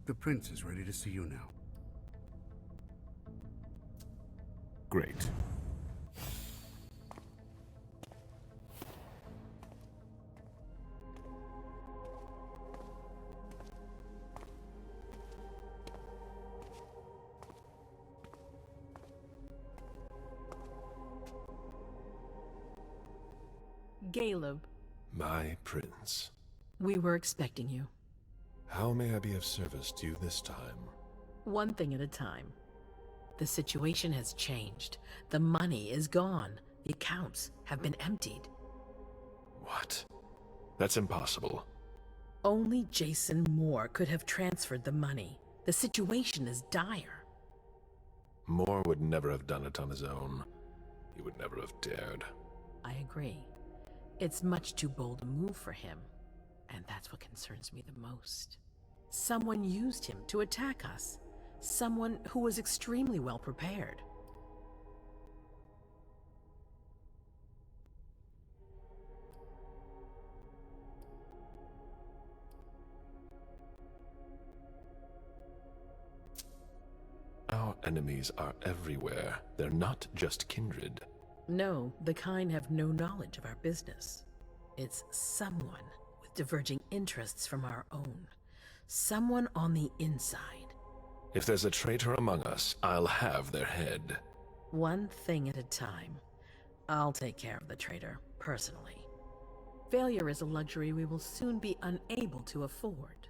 The prince is ready to see you now. Great. Caleb. My prince. We were expecting you. How may I be of service to you this time? One thing at a time. The situation has changed. The money is gone. The accounts have been emptied. What? That's impossible. Only Jason Moore could have transferred the money. The situation is dire. Moore would never have done it on his own. He would never have dared. I agree. It's much too bold a move for him. And that's what concerns me the most. Someone used him to attack us. Someone who was extremely well prepared. Our enemies are everywhere. They're not just kindred. No, the kind have no knowledge of our business. It's someone with diverging interests from our own. Someone on the inside. If there's a traitor among us, I'll have their head. One thing at a time. I'll take care of the traitor, personally. Failure is a luxury we will soon be unable to afford.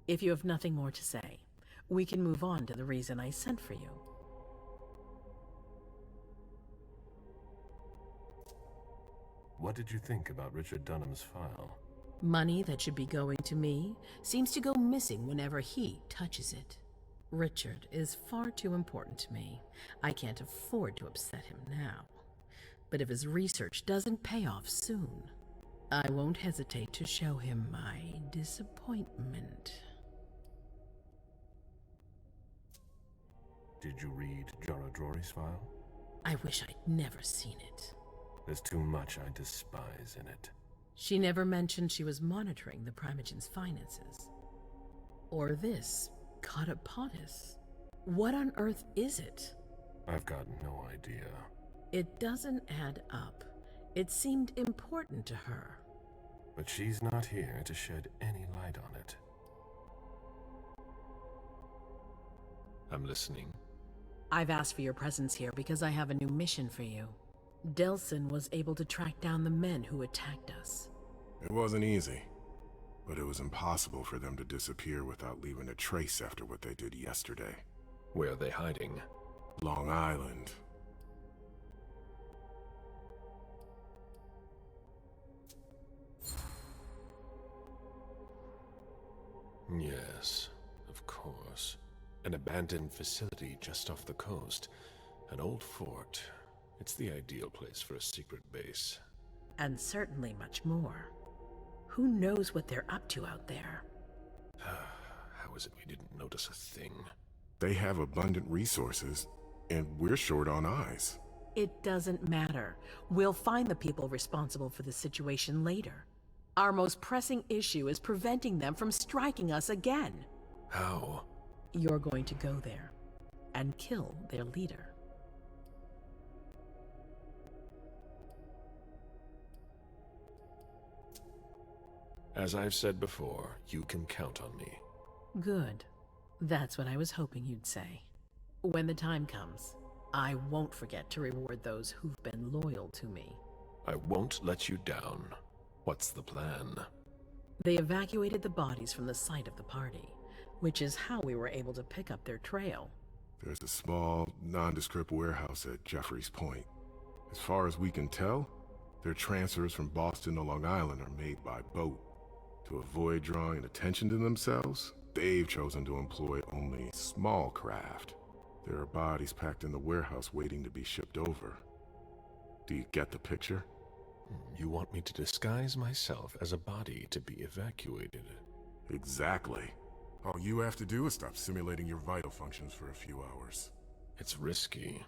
If you have nothing more to say, we can move on to the reason I sent for you. What did you think about Richard Dunham's file? Money that should be going to me seems to go missing whenever he touches it. Richard is far too important to me. I can't afford to upset him now. But if his research doesn't pay off soon, I won't hesitate to show him my disappointment. Did you read Jara Drory's file? I wish I'd never seen it. There's too much I despise in it. She never mentioned she was monitoring the Primogen's finances. Or this Catapotis. What on earth is it? I've got no idea. It doesn't add up. It seemed important to her. But she's not here to shed any light on it. I'm listening. I've asked for your presence here because I have a new mission for you. Delsin was able to track down the men who attacked us. It wasn't easy, but it was impossible for them to disappear without leaving a trace after what they did yesterday. Where are they hiding? Long Island. Yes, of course. An abandoned facility just off the coast. An old fort. It's the ideal place for a secret base. And certainly much more. Who knows what they're up to out there? How is it we didn't notice a thing? They have abundant resources, and we're short on eyes. It doesn't matter. We'll find the people responsible for the situation later. Our most pressing issue is preventing them from striking us again. How? You're going to go there and kill their leader. As I've said before, you can count on me. Good. That's what I was hoping you'd say. When the time comes, I won't forget to reward those who've been loyal to me. I won't let you down. What's the plan? They evacuated the bodies from the site of the party, which is how we were able to pick up their trail. There's a small, nondescript warehouse at Jeffrey's Point. As far as we can tell, their transfers from Boston to Long Island are made by boat. To avoid drawing attention to themselves, they've chosen to employ only small craft. There are bodies packed in the warehouse waiting to be shipped over. Do you get the picture? You want me to disguise myself as a body to be evacuated? Exactly. All you have to do is stop simulating your vital functions for a few hours. It's risky.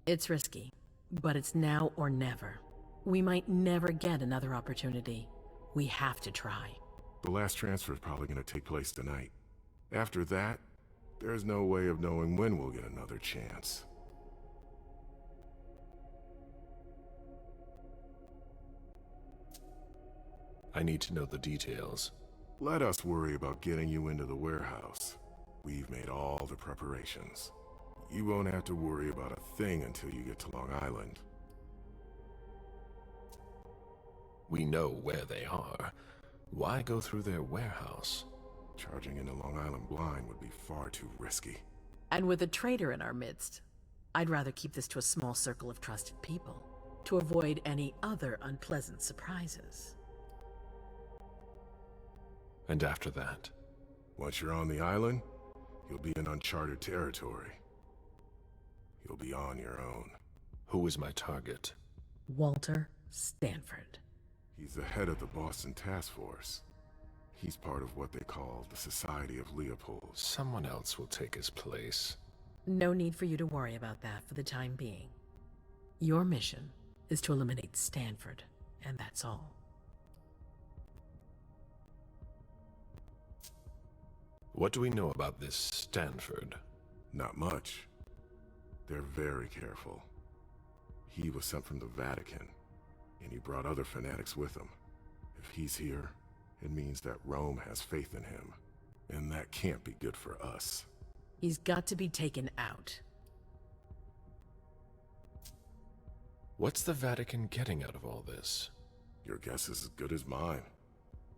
It's risky, but it's now or never. We might never get another opportunity. We have to try. The last transfer is probably going to take place tonight. After that, there's no way of knowing when we'll get another chance. I need to know the details. Let us worry about getting you into the warehouse. We've made all the preparations. You won't have to worry about a thing until you get to Long Island. We know where they are. Why go through their warehouse? Charging into Long Island blind would be far too risky. And with a traitor in our midst, I'd rather keep this to a small circle of trusted people, to avoid any other unpleasant surprises. And after that? Once you're on the island, you'll be in uncharted territory. You'll be on your own. Who is my target? Walter Stanford. He's the head of the Boston Task Force. He's part of what they call the Society of Leopold. Someone else will take his place. No need for you to worry about that for the time being. Your mission is to eliminate Stanford, and that's all. What do we know about this Stanford? Not much. They're very careful. He was sent from the Vatican, and he brought other fanatics with him. If he's here, it means that Rome has faith in him, and that can't be good for us. He's got to be taken out. What's the Vatican getting out of all this? Your guess is as good as mine.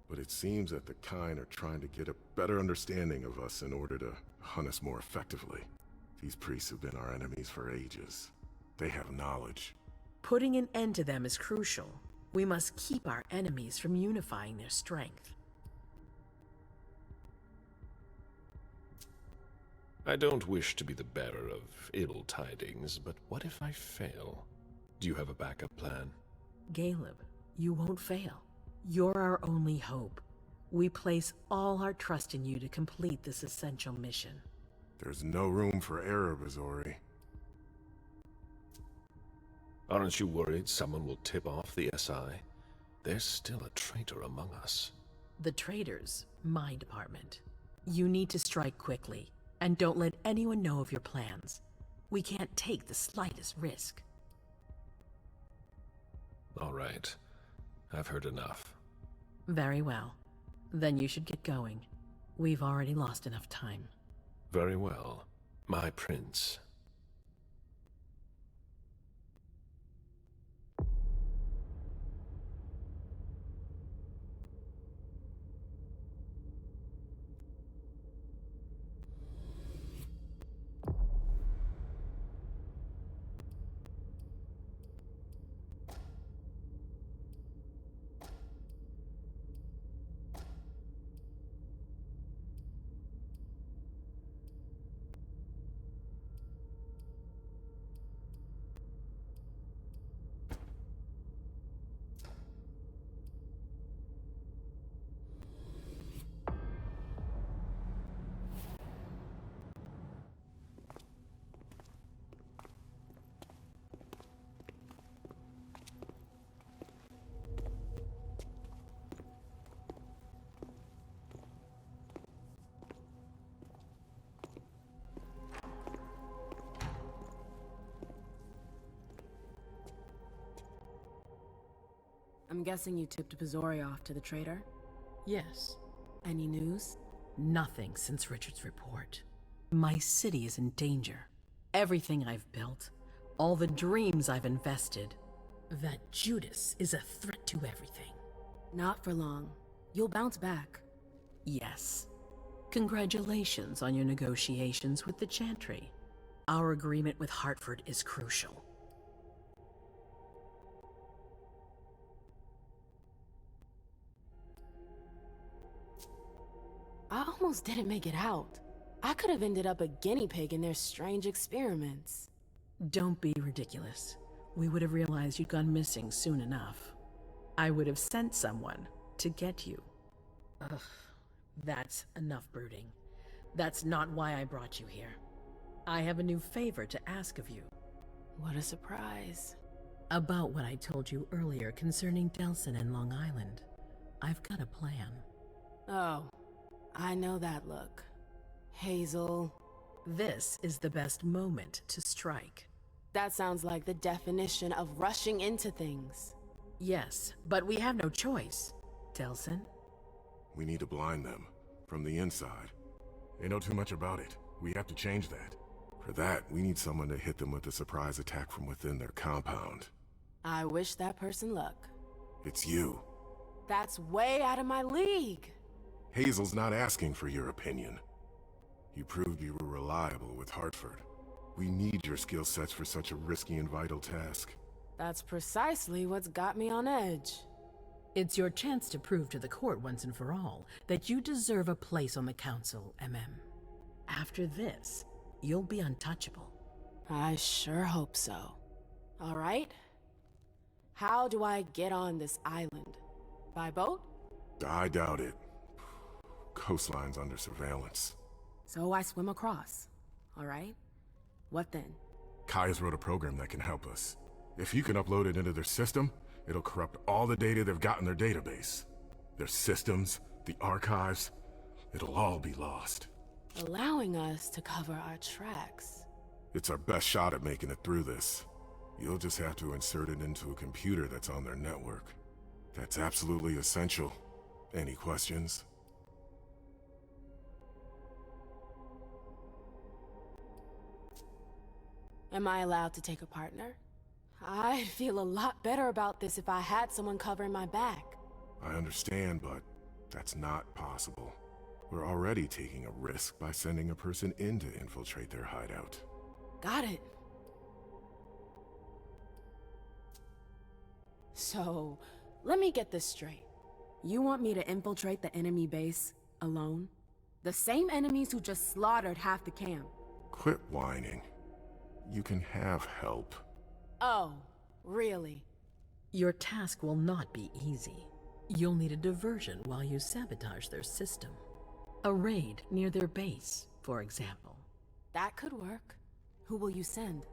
But it seems that the kind are trying to get a better understanding of us in order to hunt us more effectively. These priests have been our enemies for ages. They have knowledge. Putting an end to them is crucial. We must keep our enemies from unifying their strength. I don't wish to be the bearer of ill tidings, but what if I fail? Do you have a backup plan? Caleb, you won't fail. You're our only hope. We place all our trust in you to complete this essential mission. There's no room for error, Bazori. Aren't you worried someone will tip off the SI? There's still a traitor among us. The traitors, my department. You need to strike quickly, and don't let anyone know of your plans. We can't take the slightest risk. All right. I've heard enough. Very well. Then you should get going. We've already lost enough time. Very well, my prince. I'm guessing you tipped Bazori off to the traitor? Yes. Any news? Nothing since Richard's report. My city is in danger. Everything I've built, all the dreams I've invested. That Judas is a threat to everything. Not for long. You'll bounce back. Yes. Congratulations on your negotiations with the Chantry. Our agreement with Hartford is crucial. I almost didn't make it out. I could have ended up a guinea pig in their strange experiments. Don't be ridiculous. We would have realized you'd gone missing soon enough. I would have sent someone to get you. Ugh, that's enough brooding. That's not why I brought you here. I have a new favor to ask of you. What a surprise. About what I told you earlier concerning Delson and Long Island. I've got a plan. Oh, I know that look. Hazel. This is the best moment to strike. That sounds like the definition of rushing into things. Yes, but we have no choice. Delsin? We need to blind them, from the inside. They know too much about it. We have to change that. For that, we need someone to hit them with a surprise attack from within their compound. I wish that person luck. It's you. That's way out of my league. Hazel's not asking for your opinion. You proved you were reliable with Hartford. We need your skill sets for such a risky and vital task. That's precisely what's got me on edge. It's your chance to prove to the court once and for all that you deserve a place on the council, MM. After this, you'll be untouchable. I sure hope so. All right. How do I get on this island? By boat? I doubt it. Coastline's under surveillance. So I swim across. All right. What then? Kaya's wrote a program that can help us. If you can upload it into their system, it'll corrupt all the data they've got in their database. Their systems, the archives, it'll all be lost. Allowing us to cover our tracks. It's our best shot at making it through this. You'll just have to insert it into a computer that's on their network. That's absolutely essential. Any questions? Am I allowed to take a partner? I'd feel a lot better about this if I had someone covering my back. I understand, but that's not possible. We're already taking a risk by sending a person in to infiltrate their hideout. Got it. So, let me get this straight. You want me to infiltrate the enemy base alone? The same enemies who just slaughtered half the camp. Quit whining. You can have help. Oh, really? Your task will not be easy. You'll need a diversion while you sabotage their system. A raid near their base, for example. That could work. Who will you send?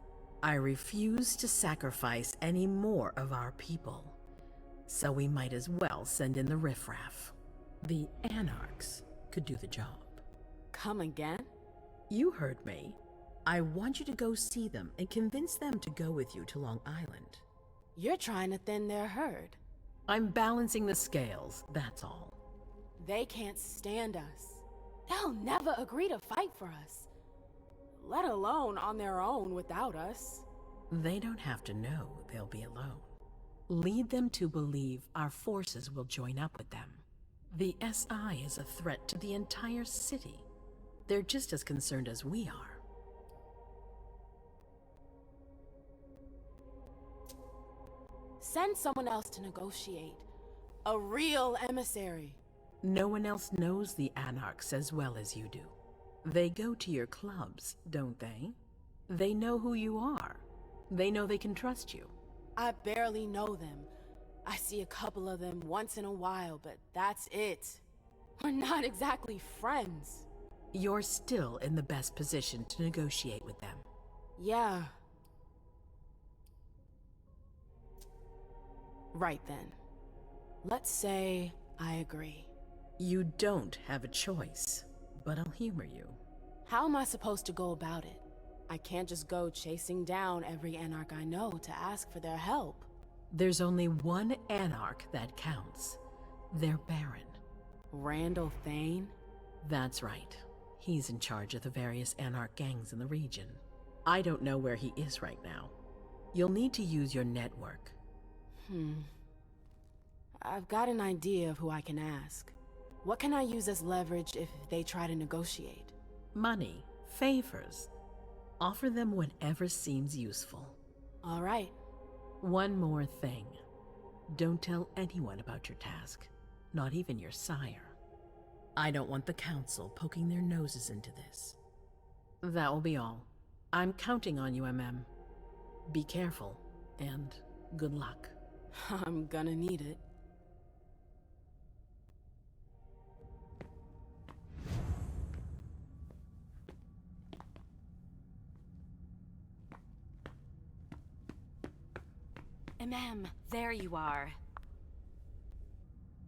I refuse to sacrifice any more of our people. So we might as well send in the riffraff. The Anarchs could do the job. Come again? You heard me. I want you to go see them and convince them to go with you to Long Island. You're trying to thin their herd. I'm balancing the scales, that's all. They can't stand us. They'll never agree to fight for us. Let alone on their own without us. They don't have to know they'll be alone. Lead them to believe our forces will join up with them. The SI is a threat to the entire city. They're just as concerned as we are. Send someone else to negotiate. A real emissary. No one else knows the Anarchs as well as you do. They go to your clubs, don't they? They know who you are. They know they can trust you. I barely know them. I see a couple of them once in a while, but that's it. We're not exactly friends. You're still in the best position to negotiate with them. Yeah. Right then. Let's say I agree. You don't have a choice, but I'll humor you. How am I supposed to go about it? I can't just go chasing down every Anarch I know to ask for their help. There's only one Anarch that counts. Their Baron. Randall Thane? That's right. He's in charge of the various Anarch gangs in the region. I don't know where he is right now. You'll need to use your network. I've got an idea of who I can ask. What can I use as leverage if they try to negotiate? Money, favors. Offer them whatever seems useful. All right. One more thing. Don't tell anyone about your task, not even your sire. I don't want the council poking their noses into this. That will be all. I'm counting on you, MM. Be careful, and good luck. I'm gonna need it. MM, there you are.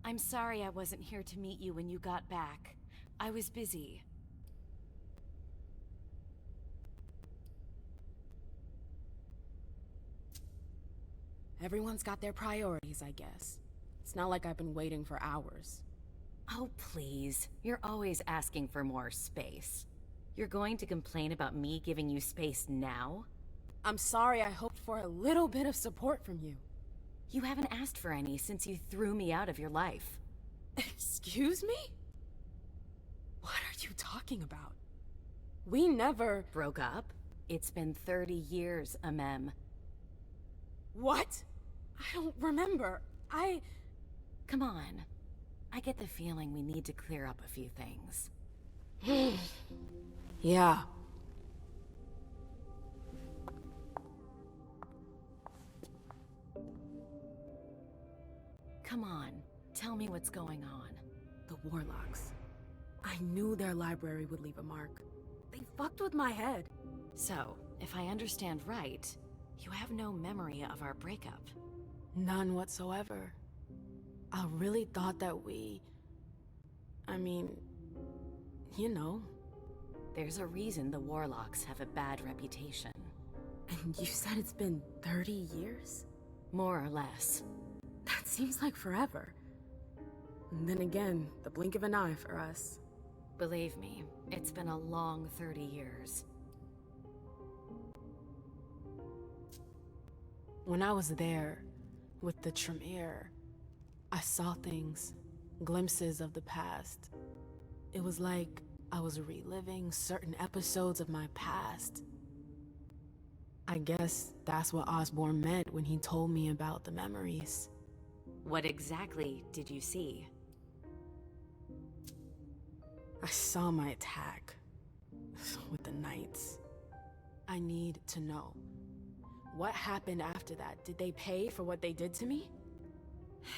I'm sorry I wasn't here to meet you when you got back. I was busy. Everyone's got their priorities, I guess. It's not like I've been waiting for hours. Oh, please. You're always asking for more space. You're going to complain about me giving you space now? I'm sorry, I hoped for a little bit of support from you. You haven't asked for any since you threw me out of your life. Excuse me? What are you talking about? We never... Broke up? It's been 30 years, Amem. What? I don't remember. Come on. I get the feeling we need to clear up a few things. Yeah. Come on, tell me what's going on. The Warlocks. I knew their library would leave a mark. They fucked with my head. So, if I understand right, you have no memory of our breakup. None whatsoever. I really thought that I mean, you know. There's a reason the Warlocks have a bad reputation. And you said it's been 30 years? More or less. That seems like forever. And then again, the blink of an eye for us. Believe me, it's been a long 30 years. When I was there, with the Tremere, I saw things, glimpses of the past. It was like I was reliving certain episodes of my past. I guess that's what Osborne meant when he told me about the memories. What exactly did you see? I saw my attack with the Knights. I need to know. What happened after that? Did they pay for what they did to me?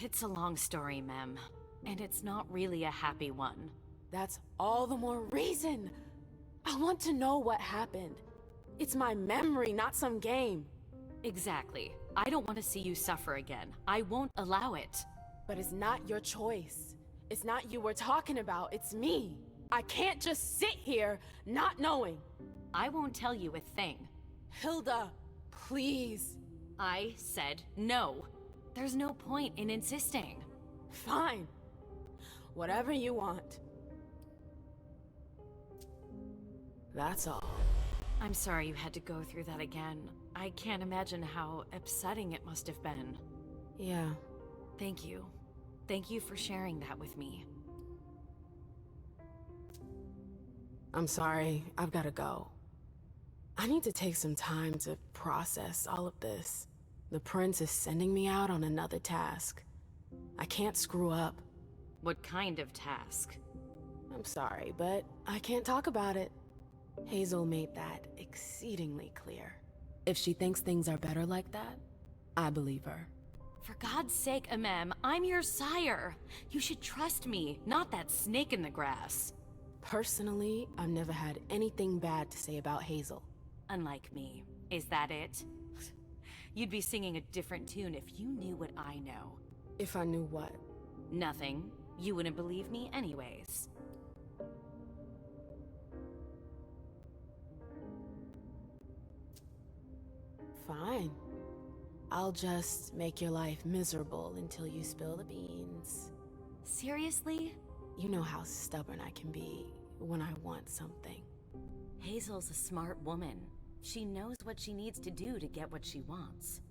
It's a long story, Mem. And it's not really a happy one. That's all the more reason. I want to know what happened. It's my memory, not some game. Exactly. I don't want to see you suffer again. I won't allow it. But it's not your choice. It's not you we're talking about, it's me. I can't just sit here not knowing. I won't tell you a thing. Hilda, please. I said no. There's no point in insisting. Fine. Whatever you want. That's all. I'm sorry you had to go through that again. I can't imagine how upsetting it must have been. Yeah. Thank you. Thank you for sharing that with me. I'm sorry, I've gotta go. I need to take some time to process all of this. The prince is sending me out on another task. I can't screw up. What kind of task? I'm sorry, but I can't talk about it. Hazel made that exceedingly clear. If she thinks things are better like that, I believe her. For God's sake, Amem, I'm your sire. You should trust me, not that snake in the grass. Personally, I've never had anything bad to say about Hazel. Unlike me. Is that it? You'd be singing a different tune if you knew what I know. If I knew what? Nothing. You wouldn't believe me anyways. Fine. I'll just make your life miserable until you spill the beans. Seriously? You know how stubborn I can be when I want something. Hazel's a smart woman. She knows what she needs to do to get what she wants.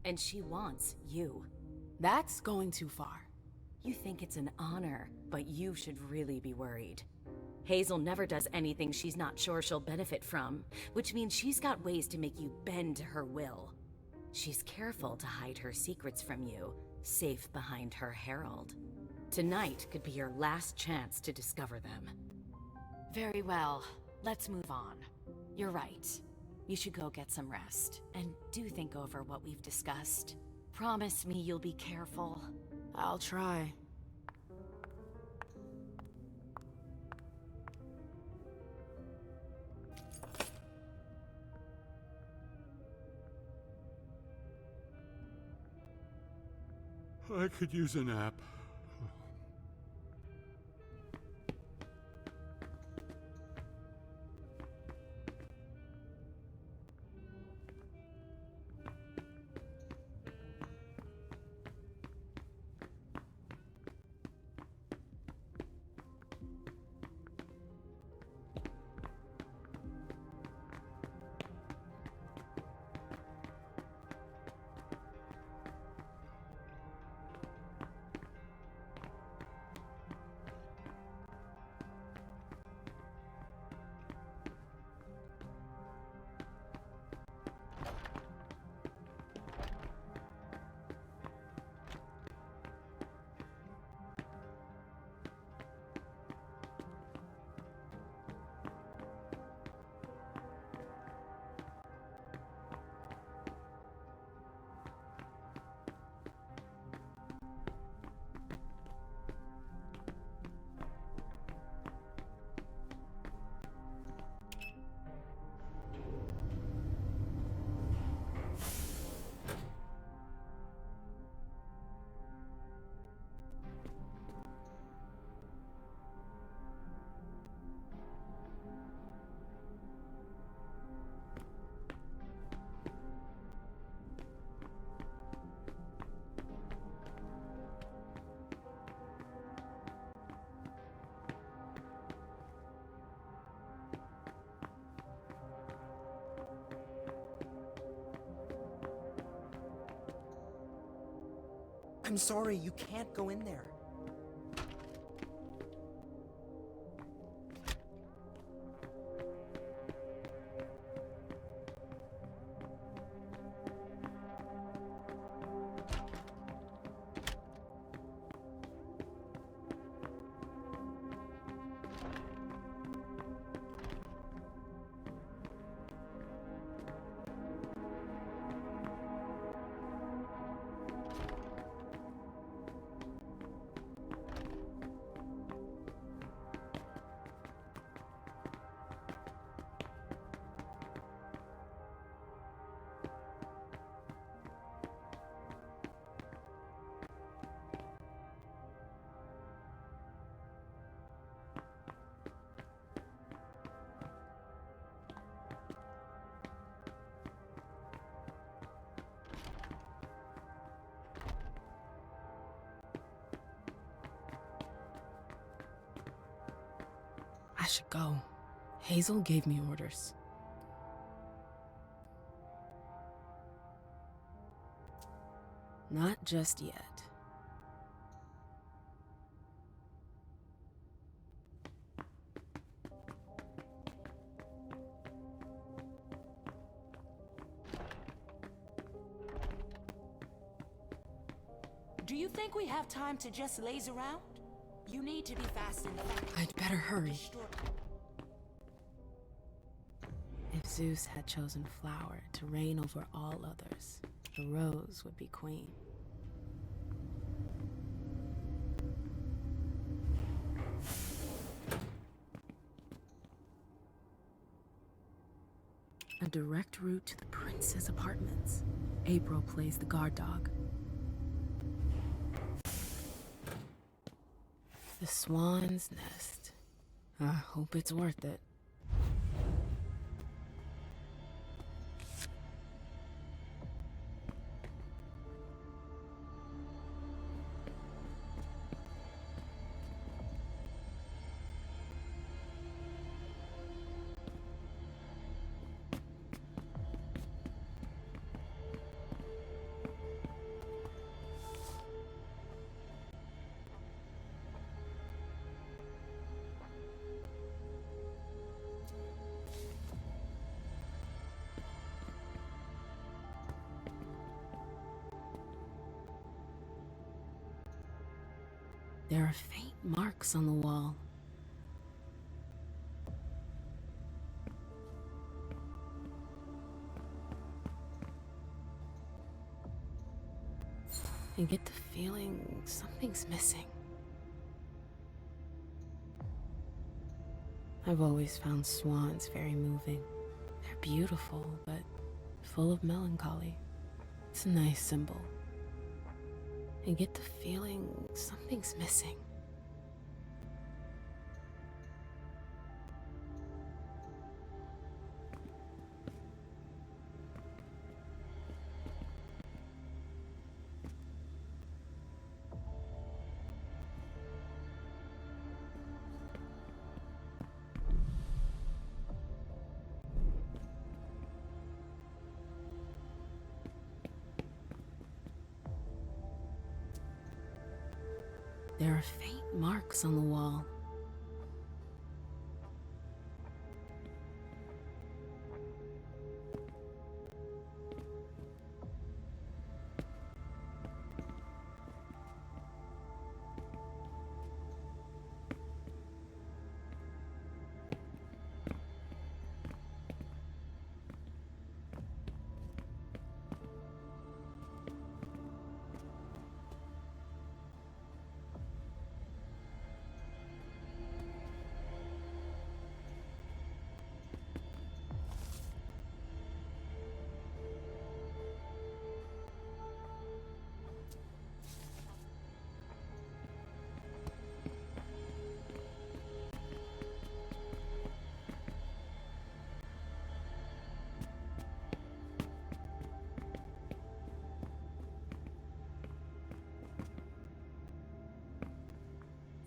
And she wants you. That's going too far. You think it's an honor, but you should really be worried. Hazel never does anything she's not sure she'll benefit from, which means she's got ways to make you bend to her will. She's careful to hide her secrets from you, safe behind her herald. Tonight could be your last chance to discover them. Very well, let's move on. You're right. You should go get some rest, and do think over what we've discussed. Promise me you'll be careful. I'll try. I could use a nap. I'm sorry, you can't go in there. I should go. Hazel gave me orders. Not just yet. Do you think we have time to just laze around? You need to be fast in the factory. I'd better hurry. Destroy- If Zeus had chosen Flower to reign over all others, the Rose would be queen. A direct route to the prince's apartments. April plays the guard dog. The Swan's Nest. I hope it's worth it. There are faint marks on the wall. I get the feeling something's missing. I've always found swans very moving. They're beautiful, but full of melancholy. It's a nice symbol. I get the feeling something's missing. There are faint marks on the wall.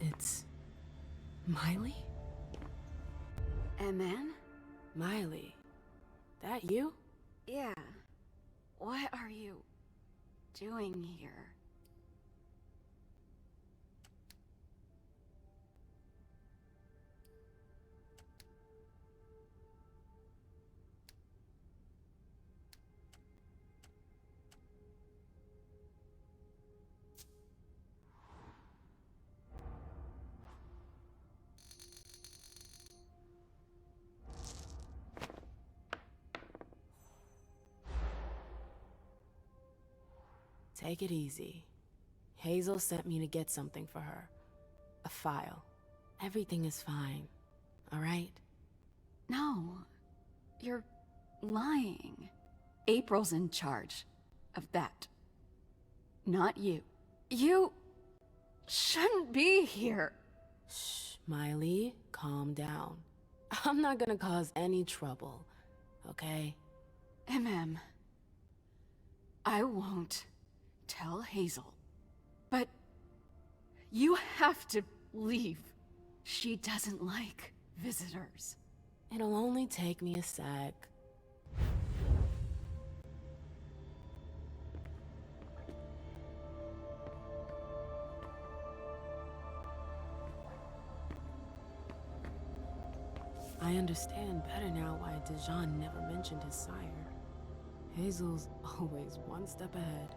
It's Miley? And then? Miley, that you? Yeah. What are you doing here? Take it easy. Hazel sent me to get something for her. A file. Everything is fine, all right? No, you're lying. April's in charge of that. Not you. You shouldn't be here. Shh, Miley, calm down. I'm not gonna cause any trouble, okay? I won't tell Hazel. But you have to leave. She doesn't like visitors. It'll only take me a sec. I understand better now why Dijon never mentioned his sire. Hazel's always one step ahead.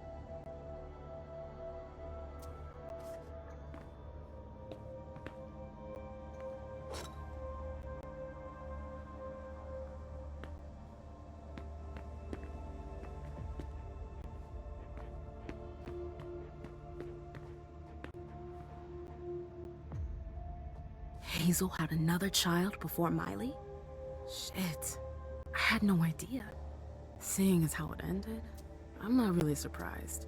Hazel had another child before Miley? Shit, I had no idea. Seeing as how it ended, I'm not really surprised.